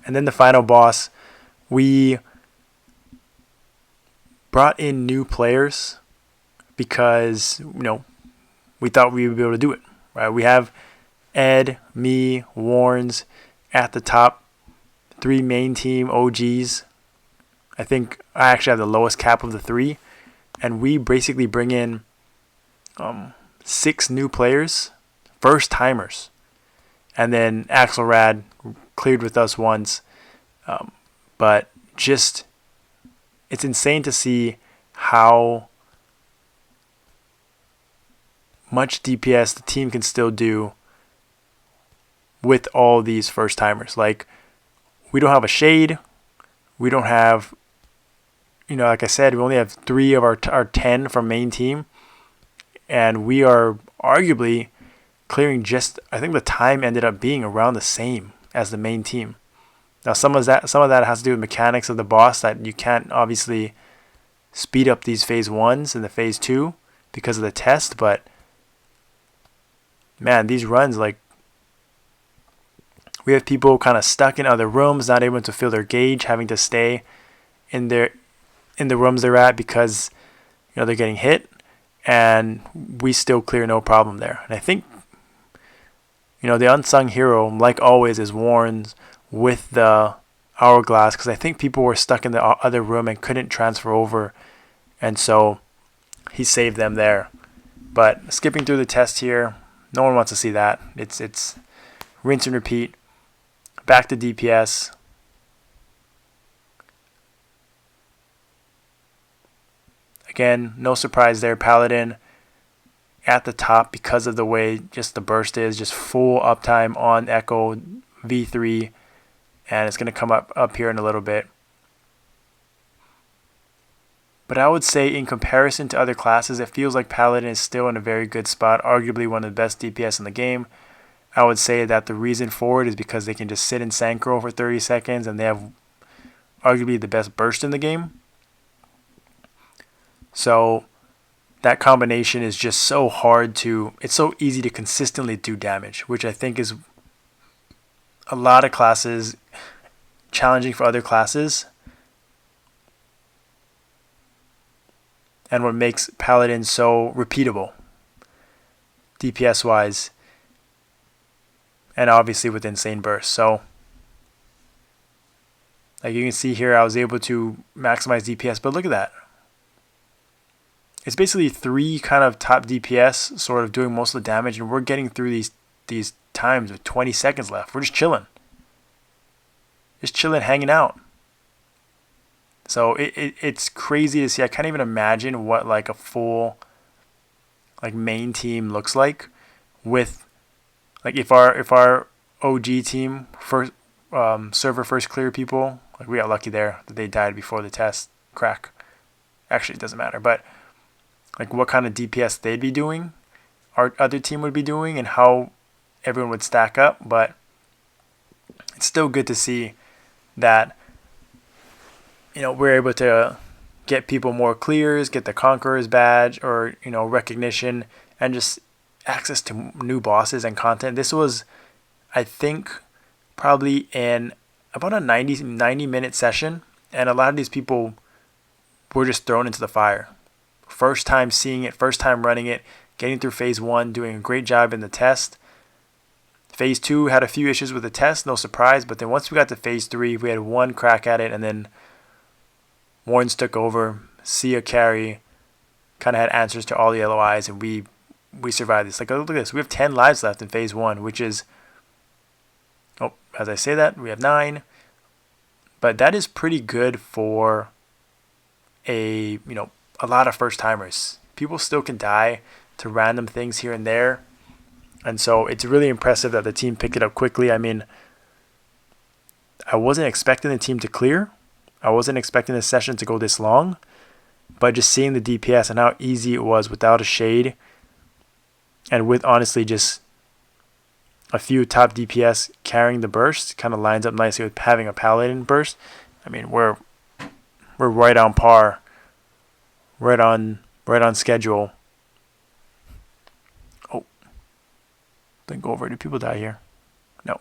And then the final boss, we brought in new players because, we thought we would be able to do it. Right? We have Ed, me, Warrens at the top, 3 main team OGs. I think I actually have the lowest cap of the 3. And we basically bring in 6 new players, first timers. And then Axelrad cleared with us once. But just, it's insane to see how much DPS the team can still do with all these first timers. Like, we don't have a shade. We don't have, like I said, we only have 3 of our 10 from main team. And we are arguably clearing I think the time ended up being around the same as the main team. Now, some of that has to do with mechanics of the boss, that you can't obviously speed up these phase 1s and the phase 2 because of the test, but man, these runs, like, we have people kind of stuck in other rooms, not able to fill their gauge, having to stay in the rooms they're at because they're getting hit, and we still clear no problem there. And I think the unsung hero, like always, is Warrens with the hourglass, because I think people were stuck in the other room and couldn't transfer over, and so he saved them there. But skipping through the test here, no one wants to see that. It's rinse and repeat. Back to DPS. Again, no surprise there. Paladin at the top because of the way just the burst is. Just full uptime on Echo V3. And it's going to come up here in a little bit. But I would say in comparison to other classes, it feels like Paladin is still in a very good spot. Arguably one of the best DPS in the game. I would say that the reason for it is because they can just sit in Synchro for 30 seconds and they have arguably the best burst in the game. So that combination is just so hard it's so easy to consistently do damage, which I think is a lot of classes challenging for other classes. And what makes Paladin so repeatable, DPS wise, and obviously with insane burst. So, like you can see here, I was able to maximize DPS, but look at that. It's basically 3 kind of top DPS sort of doing most of the damage, and we're getting through these times with 20 seconds left. We're just chilling. Just chilling, hanging out. So it's crazy to see. I can't even imagine what like a full main team looks like with if our OG team first server first clear people, like we got lucky there that they died before the test crack. Actually, it doesn't matter, but like what kind of DPS they'd be doing, our other team would be doing, and how everyone would stack up. But it's still good to see that we're able to get people more clears, get the Conqueror's badge or recognition, and just access to new bosses and content. This was, I think, probably in about a 90 minute session, and a lot of these people were just thrown into the fire. First time seeing it, first time running it, getting through phase 1, doing a great job in the test. Phase 2 had a few issues with the test, no surprise, but then once we got to phase 3, we had one crack at it, and then Warrens took over, Sia carry, kind of had answers to all the LOIs, and we survived this. Like, look at this. We have 10 lives left in phase 1, which is, as I say that, we have 9. But that is pretty good for a lot of first timers. People still can die to random things here and there. And so it's really impressive that the team picked it up quickly. I mean, I wasn't expecting the team to clear. I wasn't expecting the session to go this long. But just seeing the DPS and how easy it was without a shade, and with honestly just a few top DPS carrying the burst, kind of lines up nicely with having a Paladin burst. I mean, we're right on par, right on schedule. Oh, then go over. Do people die here? No.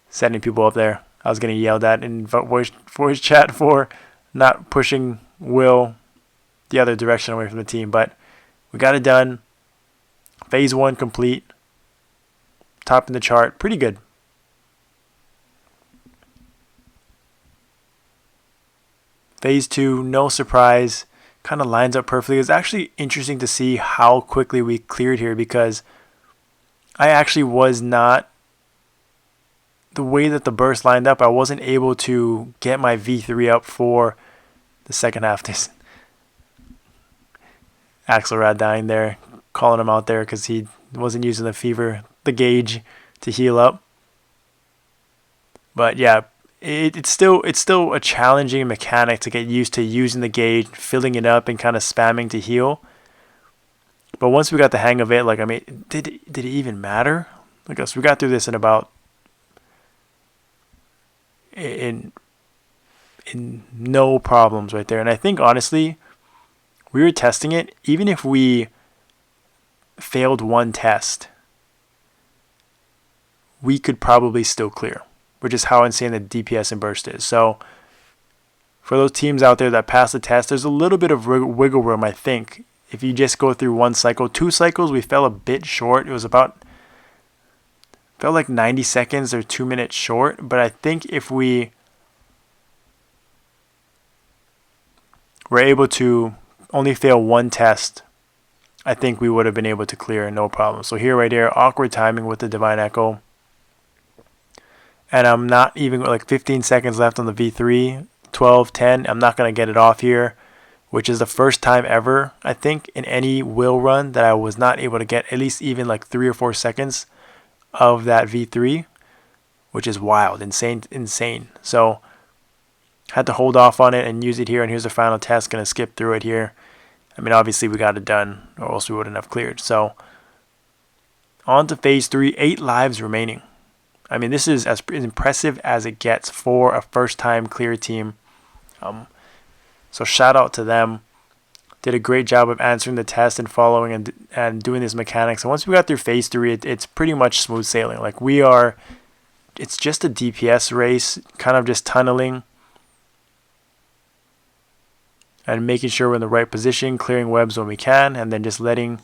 Sending people up there. I was getting yelled at in voice chat for not pushing Will the other direction away from the team. But we got it done. Phase 1 complete. Top in the chart. Pretty good. Phase 2, no surprise. Kind of lines up perfectly. It's actually interesting to see how quickly we cleared here, because I actually was not, the way that the burst lined up, I wasn't able to get my V3 up for the second half. This Axelrad dying there, calling him out there because he wasn't using the gauge to heal up. But yeah, it's still a challenging mechanic to get used to, using the gauge, filling it up, and kind of spamming to heal. But once we got the hang of it, like, I mean, did it even matter? Like, us, we got through this in about in no problems right there. And I think honestly, we were testing it. Even if we failed one test, we could probably still clear, which is how insane the DPS and burst is. So for those teams out there that pass the test, there's a little bit of wiggle room, I think. If you just go through one cycle, 2 cycles, we fell a bit short. It was felt like 90 seconds or 2 minutes short. But I think if we were able to only fail one test, I think we would have been able to clear no problem. So here, right here, awkward timing with the Divine Echo. And I'm not even, like, 15 seconds left on the V3, 12, 10. I'm not going to get it off here, which is the first time ever, I think, in any Will run that I was not able to get at least even like 3 or 4 seconds of that V3, which is wild, insane. So had to hold off on it and use it here. And here's the final test. Going to skip through it here. I mean, obviously we got it done, or else we wouldn't have cleared. So on to phase 3, 8 lives remaining. I mean, this is as impressive as it gets for a first-time clear team. So shout out to them. Did a great job of answering the test and following and doing these mechanics. And once we got through phase 3, it's pretty much smooth sailing. Like, it's just a DPS race, kind of just tunneling and making sure we're in the right position, clearing webs when we can, and then just letting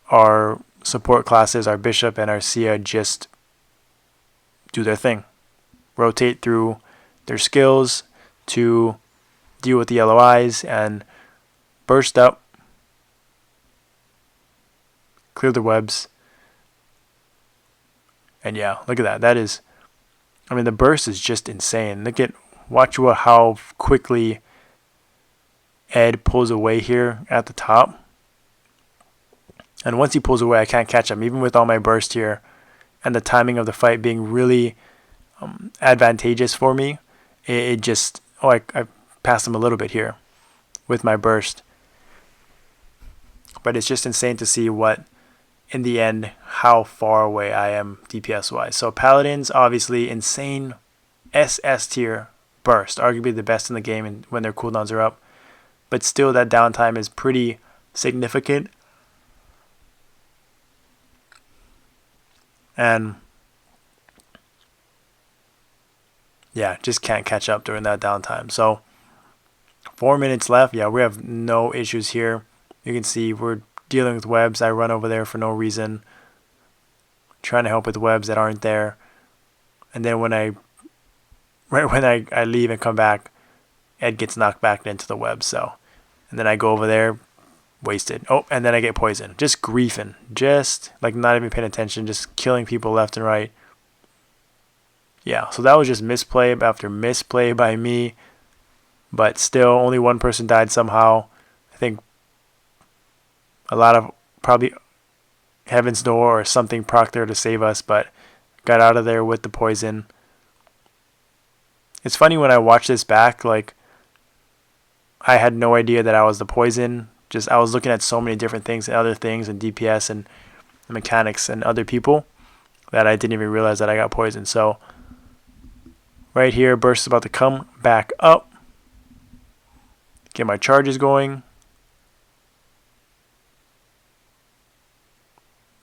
our support classes, our Bishop and our Sia, just do their thing. Rotate through their skills to deal with the yellow eyes and burst up, clear the webs. And yeah, look at that. That is, I mean, the burst is just insane. Watch how quickly Ed pulls away here at the top. And once he pulls away, I can't catch him, even with all my burst here and the timing of the fight being really advantageous for me. I passed him a little bit here with my burst. But it's just insane to see in the end, how far away I am DPS-wise. So Paladins, obviously, insane SS tier burst. Arguably the best in the game when their cooldowns are up. But still, that downtime is pretty significant. And yeah, just can't catch up during that downtime. So 4 minutes left. Yeah, we have no issues here. You can see we're dealing with webs. I run over there for no reason, trying to help with webs that aren't there. And then when I leave and come back, Ed gets knocked back into the web. So, and then I go over there, wasted. Oh, and then I get poisoned. Just griefing. Just like not even paying attention. Just killing people left and right. Yeah, so that was just misplay after misplay by me. But still, only one person died somehow. I think a lot of probably Heaven's Door or something proc there to save us, but got out of there with the poison. It's funny when I watch this back, like, I had no idea that I was the poison. I was looking at so many different things and other things and DPS and mechanics and other people that I didn't even realize that I got poisoned. So right here, burst is about to come back up. Get my charges going.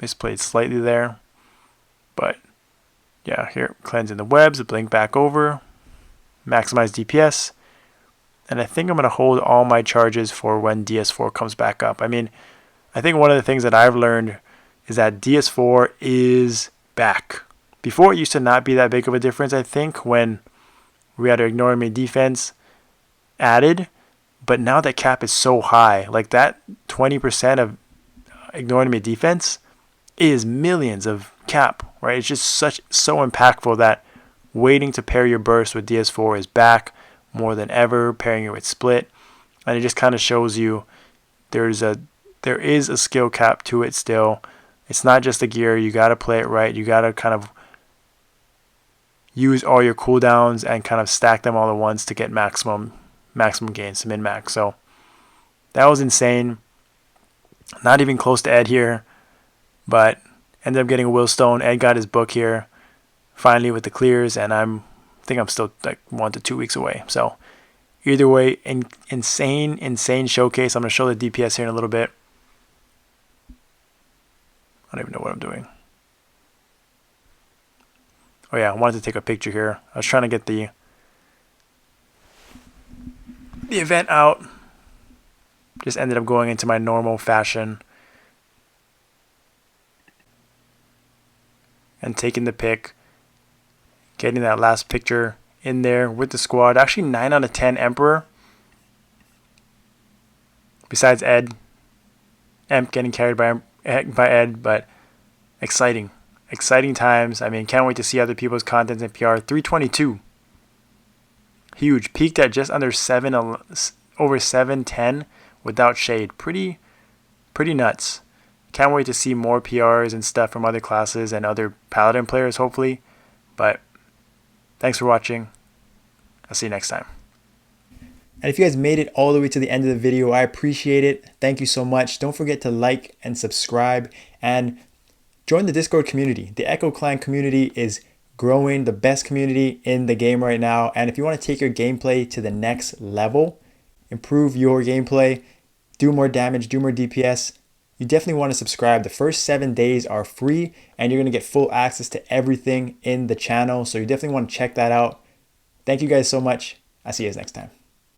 Misplayed slightly there, but Yeah, here, cleansing the webs, blink back over, maximize DPS. And I think I'm going to hold all my charges for when DS4 comes back up. I mean, I think one of the things that I've learned is that DS4 is back. Before, it used to not be that big of a difference, I think, when we had our ignore enemy defense added. But now that cap is so high, like that 20% of ignore enemy defense is millions of cap, right? It's just so impactful that waiting to pair your burst with DS4 is back more than ever, pairing it with split. And it just kind of shows you there is a skill cap to it still. It's not just a gear. You got to play it right. You got to kind of use all your cooldowns and kind of stack them all at once to get maximum gains to min-max. So that was insane. Not even close to Ed here, but ended up getting a Willstone. Ed got his book here finally with the clears, and I think I'm still like 1 to 2 weeks away. So either way, insane showcase. I'm going to show the DPS here in a little bit. I don't even know what I'm doing. Oh yeah, I wanted to take a picture here. I was trying to get the event out. Just ended up going into my normal fashion and taking the pic, getting that last picture in there with the squad. Actually 9 out of 10 Emperor. Besides Ed. Emp getting carried by Ed, but exciting times. I mean, can't wait to see other people's contents in PR. 322. Huge. Peaked at just under over 710 without shade. Pretty nuts. Can't wait to see more PRs and stuff from other classes and other Paladin players, hopefully. But thanks for watching. I'll see you next time. And if you guys made it all the way to the end of the video, I appreciate it. Thank you so much. Don't forget to like and subscribe and join the Discord community. The Echo Clan community is growing, the best community in the game right now. And if you want to take your gameplay to the next level, improve your gameplay, do more damage, do more DPS, you definitely want to subscribe. The first 7 days are free and you're going to get full access to everything in the channel. So you definitely want to check that out. Thank you guys so much. I'll see you guys next time.